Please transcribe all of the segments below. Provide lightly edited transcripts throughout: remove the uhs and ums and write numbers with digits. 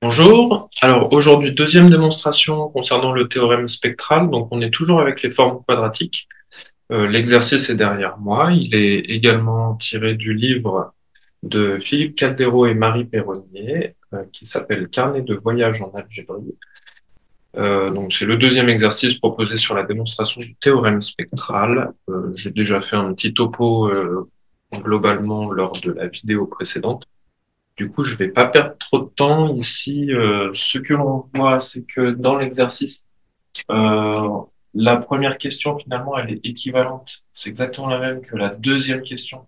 Bonjour. Alors aujourd'hui, deuxième démonstration concernant le théorème spectral. Donc on est toujours avec les formes quadratiques. L'exercice est derrière moi. Il est également tiré du livre de Philippe Caldero et Marie Perronnier, qui s'appelle Carnet de voyage en algébrie. Donc c'est le deuxième exercice proposé sur la démonstration du théorème spectral. J'ai déjà fait un petit topo globalement lors de la vidéo précédente. Du coup, je vais pas perdre trop de temps ici. Ce que l'on voit, c'est que dans l'exercice, euh, la première question, finalement, elle est équivalente. C'est exactement la même que la deuxième question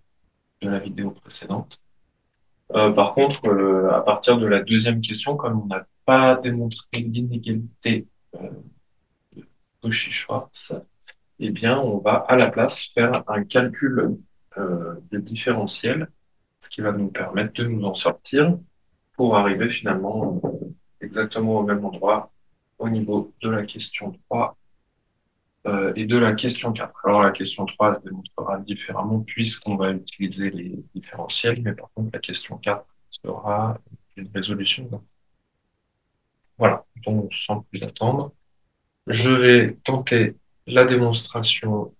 de la vidéo précédente. Par contre, à partir de la deuxième question, comme on n'a pas démontré l'inégalité euh, de Cauchy-Schwarz, eh bien, on va à la place faire un calcul de différentiel, ce qui va nous permettre de nous en sortir pour arriver finalement exactement au même endroit au niveau de la question 3 et de la question 4. Alors la question 3 se démontrera différemment puisqu'on va utiliser les différentiels, mais par contre la question 4 sera une résolution. Voilà, donc sans plus attendre, je vais tenter la démonstration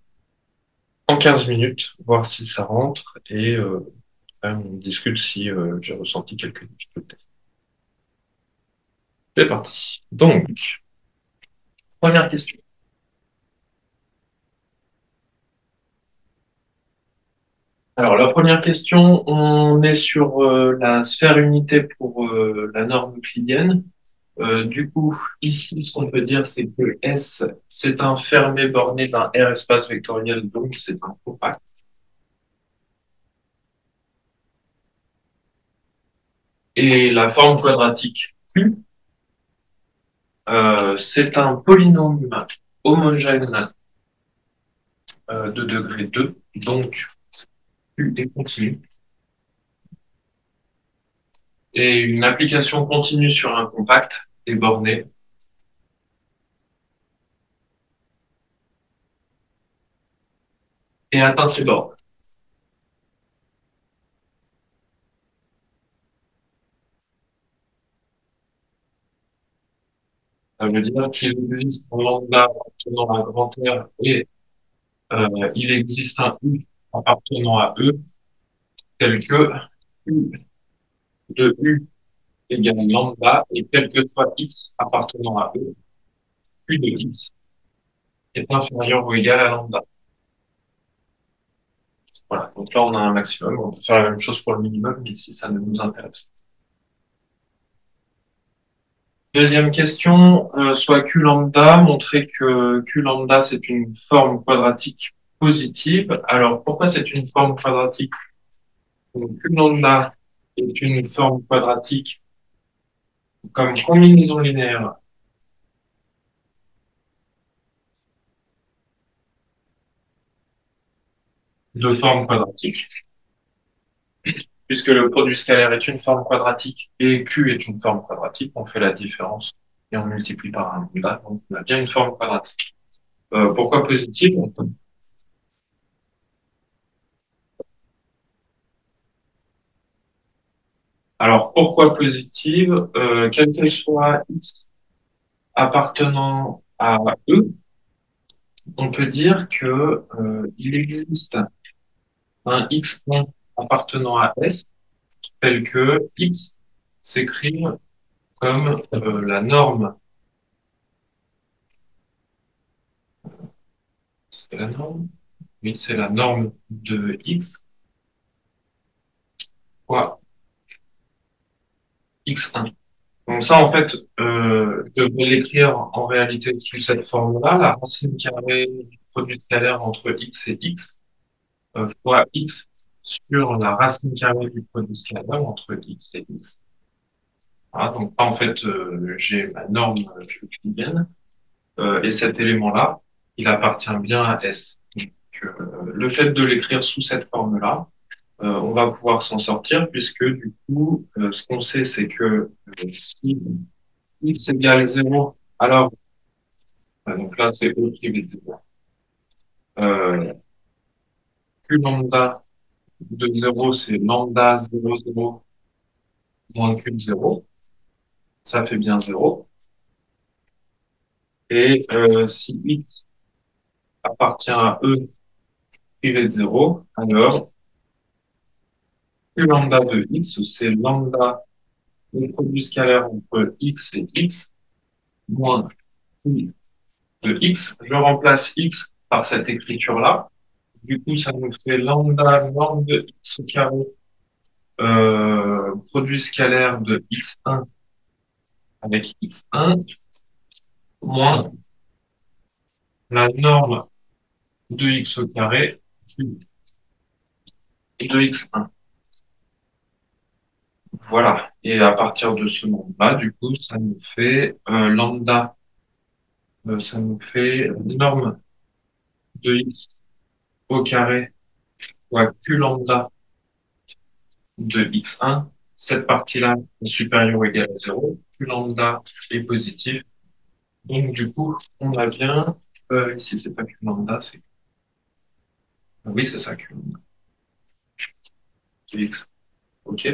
en 15 minutes, voir si ça rentre et après, on discute si j'ai ressenti quelques difficultés. C'est parti. Donc, première question. Alors, la première question, on est sur la sphère unité pour la norme euclidienne. Du coup, ici, ce qu'on peut dire, c'est que S, c'est un fermé borné d'un R espace vectoriel, donc c'est un compact. Et la forme quadratique Q, c'est un polynôme homogène de degré 2, donc Q est continu. Et une application continue sur un compact est bornée et atteint ses bornes. Ça veut dire qu'il existe un lambda appartenant à grand R et il existe un U appartenant à E, tel que U de U égale lambda, et quel que soit X appartenant à E, U de X est inférieur ou égal à lambda. Voilà, donc là on a un maximum, on peut faire la même chose pour le minimum, mais ici ça ne nous intéresse pas. Deuxième question, soit Q lambda, montrer que Q lambda c'est une forme quadratique positive. Alors pourquoi c'est une forme quadratique? Donc, Q lambda est une forme quadratique comme combinaison linéaire de formes quadratiques, puisque le produit scalaire est une forme quadratique et Q est une forme quadratique, on fait la différence et on multiplie par un lambda, donc on a bien une forme quadratique. Pourquoi positive? Alors pourquoi positive? Quel que soit X appartenant à E, on peut dire que il existe un X1 appartenant à S, tel que X s'écrive comme la norme, c'est la norme, oui, c'est la norme de X fois X1. Donc ça, en fait, je vais l'écrire en réalité sous cette forme-là, la racine carrée du produit scalaire entre X et X, fois X sur la racine carrée du produit scalaire entre X et X. Voilà, donc là, en fait, j'ai ma norme euclidienne. Et cet élément-là, il appartient bien à S. Donc, le fait de l'écrire sous cette forme-là, on va pouvoir s'en sortir puisque du coup, ce qu'on sait, c'est que si x égale 0, alors, donc là, c'est E privé de 0. Q lambda de 0, c'est lambda 0, 0 moins Q de 0. ça fait bien 0. Et si x appartient à E privé de 0, alors Q lambda de x, c'est lambda le produit scalaire entre x et x, moins Q de x. Je remplace x par cette écriture-là. Du coup, ça nous fait lambda norme de x au carré, produit scalaire de x1 avec x1, moins la norme de x au carré de x1. Voilà. Et à partir de ce nombre-là, du coup, ça nous fait lambda, ça nous fait norme de x au carré fois q lambda de x1. Cette partie-là est supérieure ou égale à 0. Q lambda est positif. Donc, du coup, on a bien, ici, c'est pas q lambda, c'est, oui, c'est ça, q lambda de x. OK.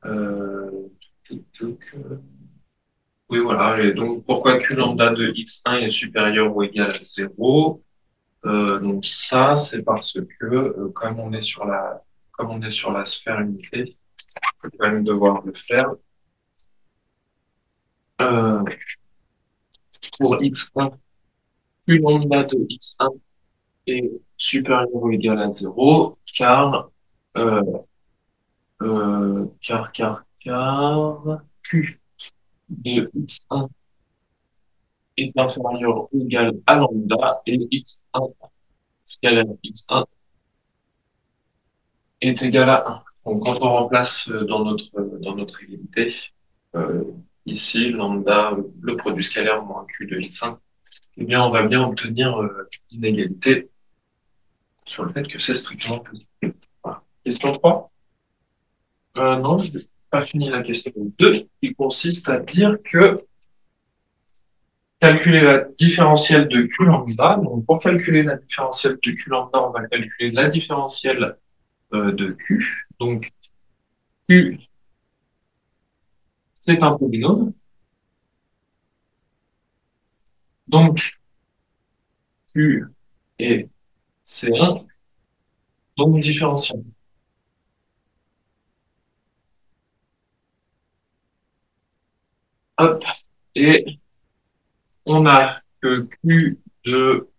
Euh, oui, voilà. Et donc, pourquoi q lambda de x1 est supérieur ou égal à 0? Donc ça, c'est parce que comme on est sur la sphère unité, je vais quand même devoir le faire. Euh, pour x1, q lambda de x1 est supérieur ou égal à 0, euh, car q de x1 est inférieur ou égal à lambda et x1 scalaire x1 est égal à 1. Donc quand on remplace dans notre égalité, euh, ici, lambda, le produit scalaire moins q de x1, eh bien, on va bien obtenir une égalité sur le fait que c'est strictement positif. Voilà. Question 3. Non, je n'ai pas fini la question 2, qui consiste à dire que calculer la différentielle de q lambda. Donc, pour calculer la différentielle de q lambda, on va calculer la différentielle de q. Donc, q, c'est un polynôme. Donc, q est C1, donc différentiel. Hop. Et on a que Q de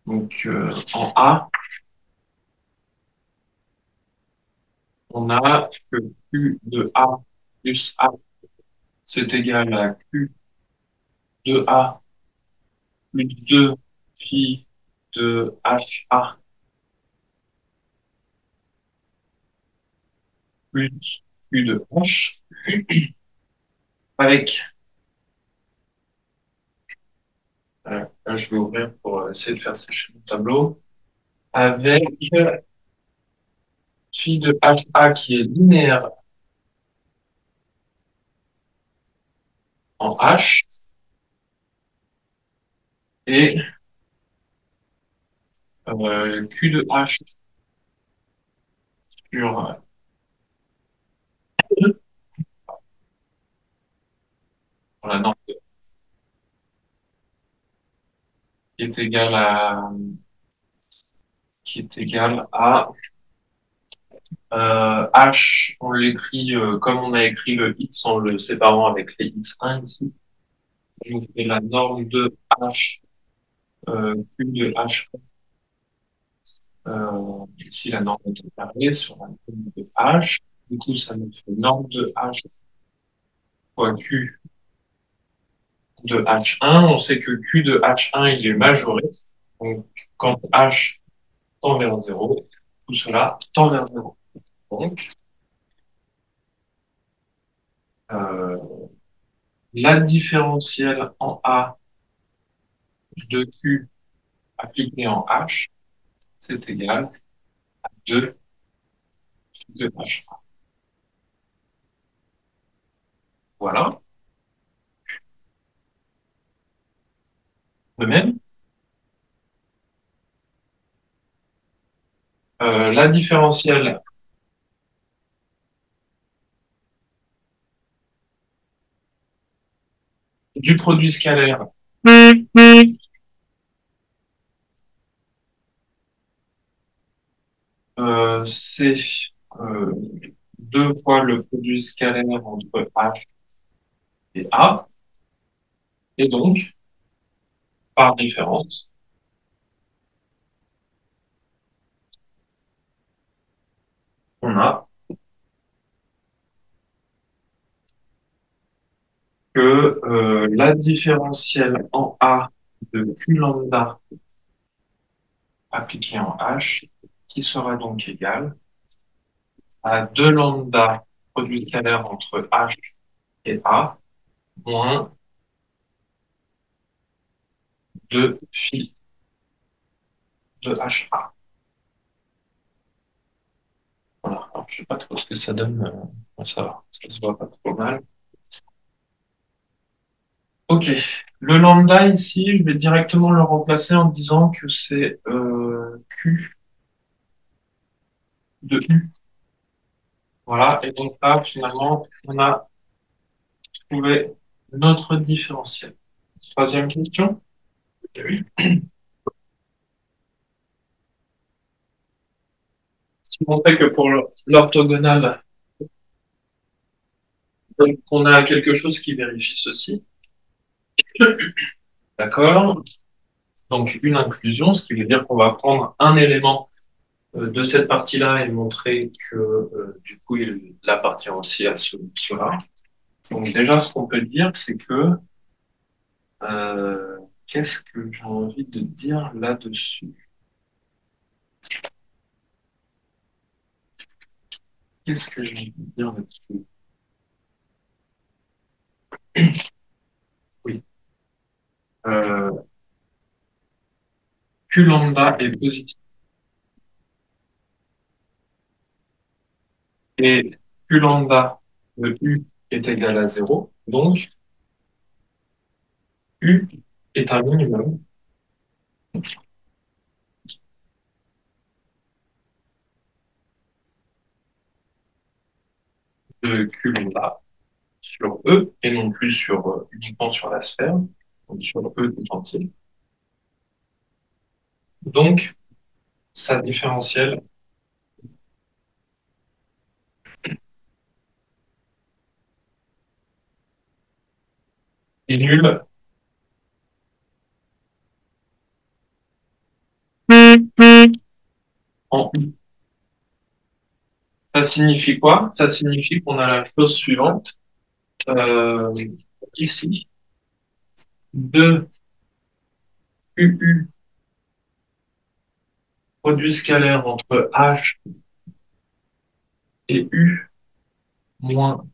en A, on a que Q de A plus A, c'est égal à Q de A plus 2 pi de HA plus Q de H, avec, là je vais ouvrir pour essayer de faire sécher mon tableau, avec phi de HA qui est linéaire en H et Q de H sur la norme qui est égal à H, on l'écrit comme on a écrit le X en le séparant avec les X1 ici. On fait la norme de H, Q de H, ici la norme de carré sur la norme de H. Du coup, ça nous fait norme de H fois Q de H1. On sait que Q de H1, il est majoré. Donc, quand H tend vers 0, tout cela tend vers 0. Donc, euh, la différentielle en A de Q appliquée en H, c'est égal à 2 de H. Voilà. De même, la différentielle du produit scalaire c'est euh, 2 fois le produit scalaire entre H et A, et donc, par différence, on a que la différentielle en A de Q lambda appliquée en H, qui sera donc égale à 2 lambda produit scalaire entre H et A, moins 2 phi de HA. Voilà. Alors, je sais pas trop ce que ça donne. Bon, ça va, ça se voit pas trop mal. Ok. Le lambda ici, je vais directement le remplacer en disant que c'est Q de U. Voilà. Et donc là, finalement, on a trouvé notre différentiel. Troisième question. Oui. Si on fait que pour l'orthogonale, donc on a quelque chose qui vérifie ceci. D'accord? Donc une inclusion, ce qui veut dire qu'on va prendre un élément de cette partie-là et montrer que du coup il appartient aussi à cela. Donc déjà, ce qu'on peut dire, c'est que qu'est-ce que j'ai envie de dire là-dessus? Qu'est-ce que j'ai envie de dire là-dessus? Oui. Euh, Q lambda est positif et Q lambda de U est égal à 0. Donc, U est un minimum de Q lambda sur E et non plus uniquement sur la sphère, donc sur E tout entier. Donc, sa différentielle est nulle en U. Ça signifie quoi? Ça signifie qu'on a la chose suivante. Euh, Ici, 2 UU produit scalaire entre H et U moins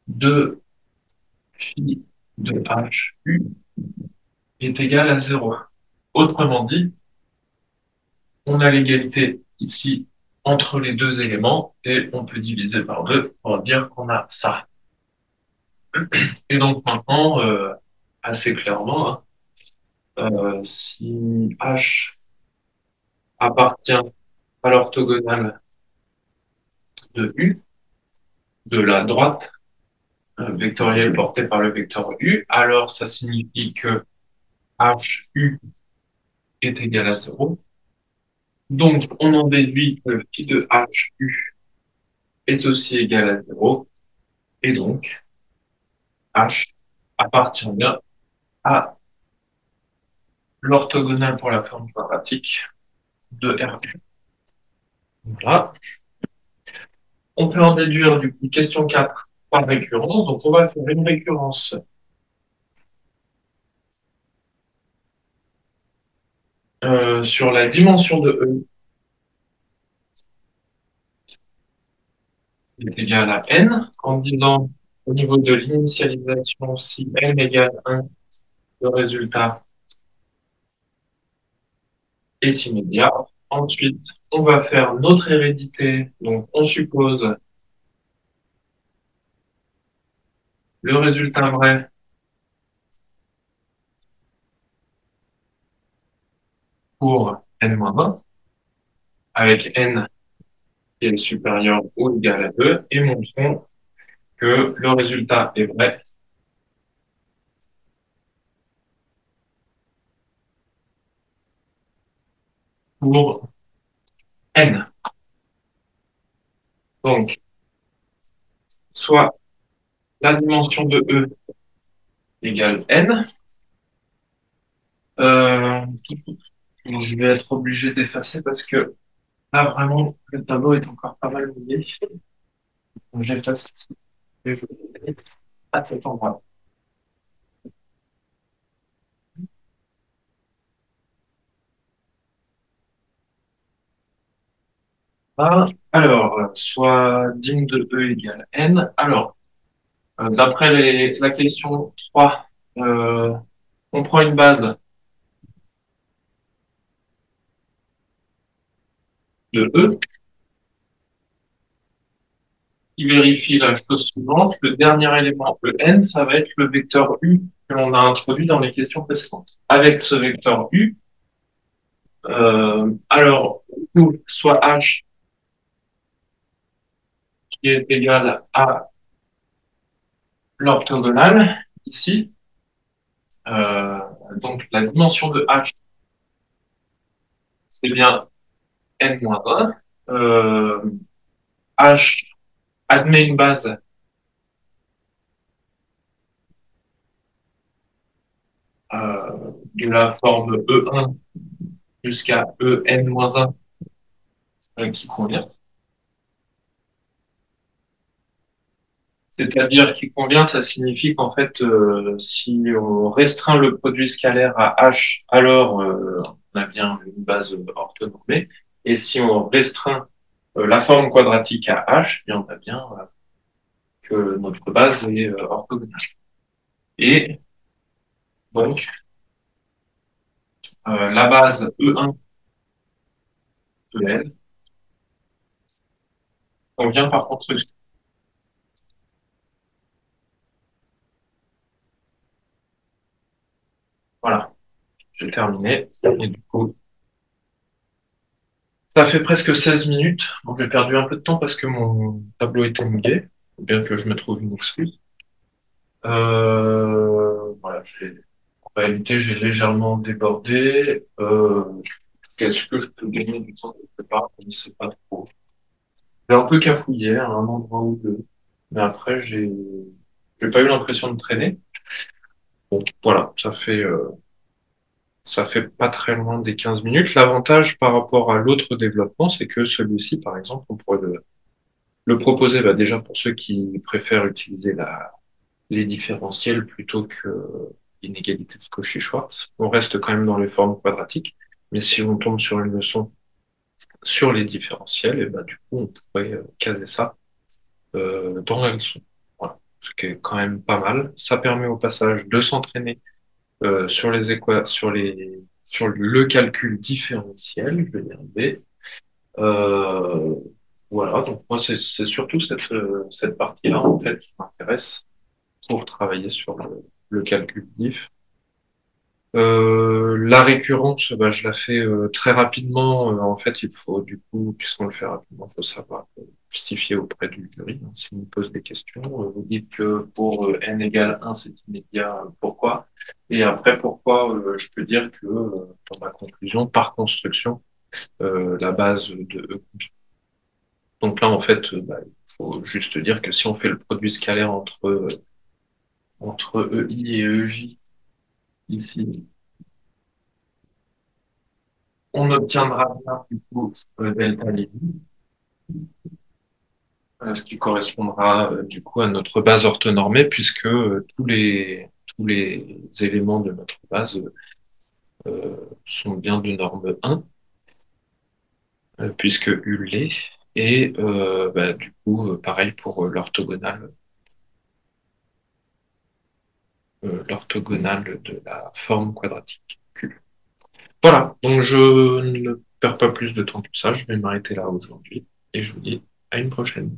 2 phi de HU est égal à 0. Autrement dit, on a l'égalité ici entre les deux éléments et on peut diviser par 2 pour dire qu'on a ça. Et donc maintenant, assez clairement, hein, si H appartient à l'orthogonale de U, de la droite vectorielle portée par le vecteur U, alors ça signifie que HU est égal à 0. Donc, on en déduit que phi de HU est aussi égal à 0. Et donc, H appartient bien à l'orthogonale pour la forme quadratique de RU. Voilà. On peut en déduire du coup question 4 par récurrence. Donc, on va faire une récurrence sur la dimension de E est égale à n, en disant au niveau de l'initialisation, si n égale 1, le résultat est immédiat. Ensuite, on va faire notre hérédité. Donc, on suppose le résultat vrai pour n-1, avec n qui est supérieur ou égal à 2, et montrons que le résultat est vrai pour n. Donc, soit la dimension de E égale n. Euh, je vais être obligé d'effacer parce que là, vraiment, le tableau est encore pas mal mouillé. Donc, j'efface ici et je vais à cet endroit. Alors, soit dim de E égale n. Alors, d'après la question 3, on prend une base de E qui vérifie la chose suivante. Le dernier élément, le n, ça va être le vecteur U que l'on a introduit dans les questions précédentes. Avec ce vecteur U, alors, soit H qui est égal à l'orthogonale, ici, euh, donc la dimension de H, c'est bien n-1. H admet une base de la forme E1 jusqu'à En-1 qui convient. C'est-à-dire qui convient, ça signifie qu'en fait, si on restreint le produit scalaire à H, alors on a bien une base orthonormée. Et si on restreint la forme quadratique à H, bien, on a bien que notre base est orthogonale. Et donc, la base E1 de L convient par construction. Voilà, j'ai terminé. Et du coup, ça fait presque 16 minutes. Bon, j'ai perdu un peu de temps parce que mon tableau était mouillé, bien que je me trouve une excuse. Voilà, en réalité, j'ai légèrement débordé. Qu'est-ce que je peux gagner du temps quelque part? Je ne sais pas trop. J'ai un peu cafouillé à un endroit ou deux, mais après, j'ai pas eu l'impression de traîner. Bon, voilà, ça fait pas très loin des 15 minutes. L'avantage par rapport à l'autre développement, c'est que celui-ci, par exemple, on pourrait le proposer bah, déjà pour ceux qui préfèrent utiliser les différentiels plutôt que l'inégalité de Cauchy-Schwarz. On reste quand même dans les formes quadratiques, mais si on tombe sur une leçon sur les différentiels, et bah, du coup, on pourrait caser ça dans la leçon. Voilà. Ce qui est quand même pas mal. Ça permet au passage de s'entraîner sur sur le calcul différentiel, je vais y arriver. Euh, voilà, donc moi c'est surtout cette partie-là en fait qui m'intéresse pour travailler sur le calcul diff. La récurrence, bah, je la fais très rapidement. En fait, il faut du coup, puisqu'on le fait rapidement, il faut savoir justifier auprès du jury. Hein, s'il nous pose des questions, vous dites que pour n égale 1, c'est immédiat. Pourquoi? Et après, pourquoi je peux dire que dans ma conclusion, par construction, la base de E. Donc là, en fait, bah, il faut juste dire que si on fait le produit scalaire entre EI et EJ ici, on obtiendra bien du coup delta Lévy, ce qui correspondra du coup à notre base orthonormée, puisque tous les éléments de notre base sont bien de norme 1, puisque U l'est. Et bah, du coup, pareil pour l'orthogonale de la forme quadratique Q. Voilà, donc je ne perds pas plus de temps que ça, je vais m'arrêter là aujourd'hui et je vous dis à une prochaine.